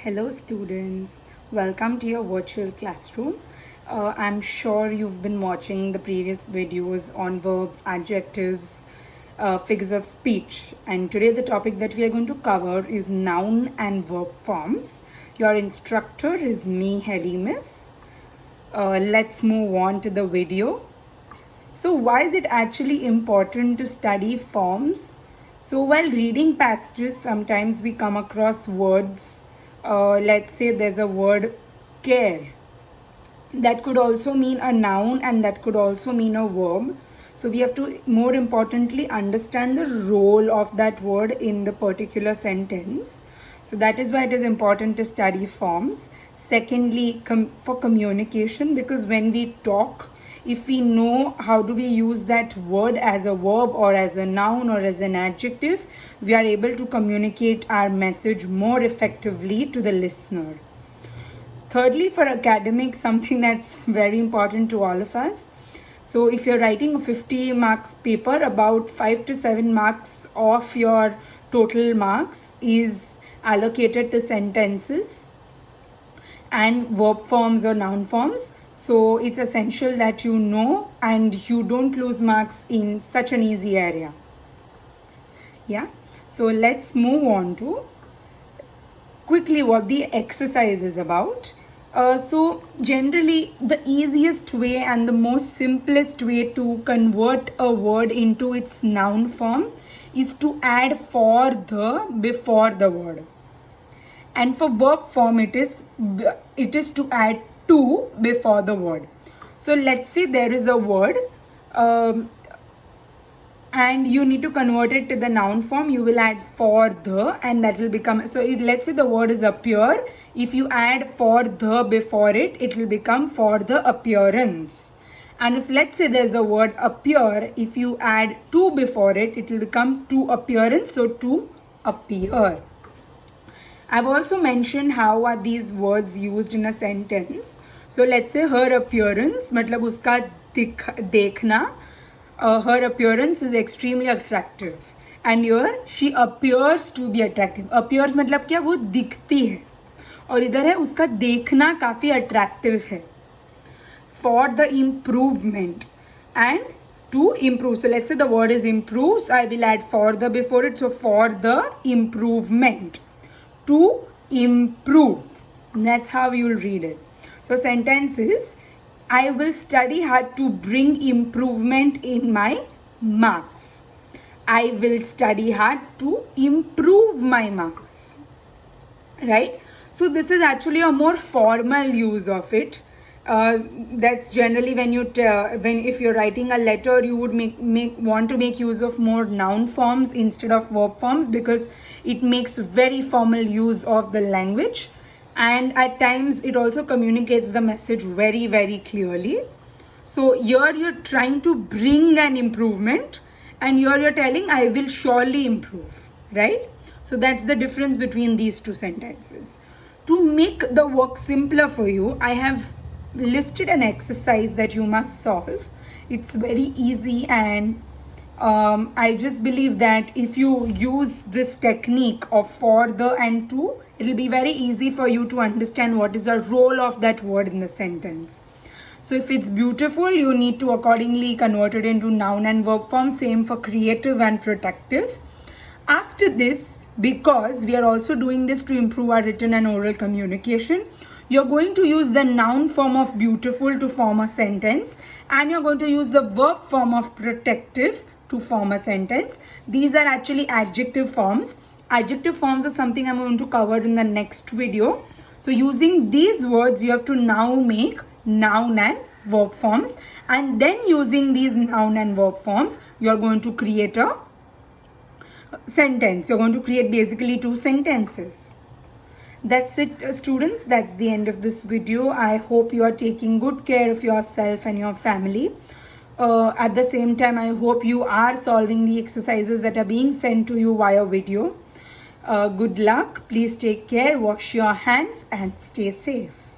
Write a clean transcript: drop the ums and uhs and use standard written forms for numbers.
Hello students, welcome to your virtual classroom. I'm sure you've been watching the previous videos on verbs, adjectives, figures of speech, and today the topic that we are going to cover is noun and verb forms. Your instructor is me, Helimis. Let's move on to the video. So why is it actually important to study forms? So while reading passages, sometimes we come across words. Let's say there's a word care. That could also mean a noun and that could also mean a verb. So we have to more importantly understand the role of that word in the particular sentence. So that is why it is important to study forms. Secondly, for communication, because when we talk, if we know how do we use that word as a verb or as a noun or as an adjective, we are able to communicate our message more effectively to the listener. Thirdly, for academics, something that's very important to all of us. So if you're writing a 50 marks paper, about 5 to 7 marks of your total marks is allocated to sentences and verb forms or noun forms. So it's essential that you know and you don't lose marks in such an easy area. Yeah, so let's move on to quickly what the exercise is about. So generally the easiest way and the most simplest way to convert a word into its noun form is to add for the before the word. And for verb form it is to add to before the word. So let's say there is a word and you need to convert it to the noun form. You will add for the and that will become, so let's say the word is appear. If you add for the before it, it will become for the appearance. And if let's say there's the word appear, if you add to before it, it will become to appearance, so to appear. I've also mentioned how are these words used in a sentence. So let's say her appearance, मतलब उसका देखना, her appearance is extremely attractive. And here she appears to be attractive. Appears मतलब क्या, वो दिखती है. और इधर है उसका देखना काफ़ी attractive है. For the improvement and to improve. So let's say the word is improve. So I will add for the before it. So for the improvement. To improve. That's how you'll read it. So sentence is, I will study hard to bring improvement in my marks. I will study hard to improve my marks. Right? So this is actually a more formal use of it. That's generally when if you're writing a letter, you would want to make use of more noun forms instead of verb forms, because it makes very formal use of the language, and at times it also communicates the message very, very clearly. So here you're trying to bring an improvement, and here you're telling I will surely improve, right? So that's the difference between these two sentences. To make the work simpler for you, I have listed an exercise that you must solve. It's very easy, and I just believe that if you use this technique of for, the and to, it will be very easy for you to understand what is the role of that word in the sentence. So if it's beautiful, you need to accordingly convert it into noun and verb form. Same for creative and protective. After this, because we are also doing this to improve our written and oral communication, you're going to use the noun form of beautiful to form a sentence, and you're going to use the verb form of protective to form a sentence. These are actually adjective forms. Adjective forms are something I'm going to cover in the next video. So using these words, you have to now make noun and verb forms, and then using these noun and verb forms, you're going to create a sentence. You're going to create basically two sentences. That's it, students. That's the end of this video. I hope you are taking good care of yourself and your family. At the same time, I hope you are solving the exercises that are being sent to you via video. Good luck. Please take care, wash your hands, and stay safe.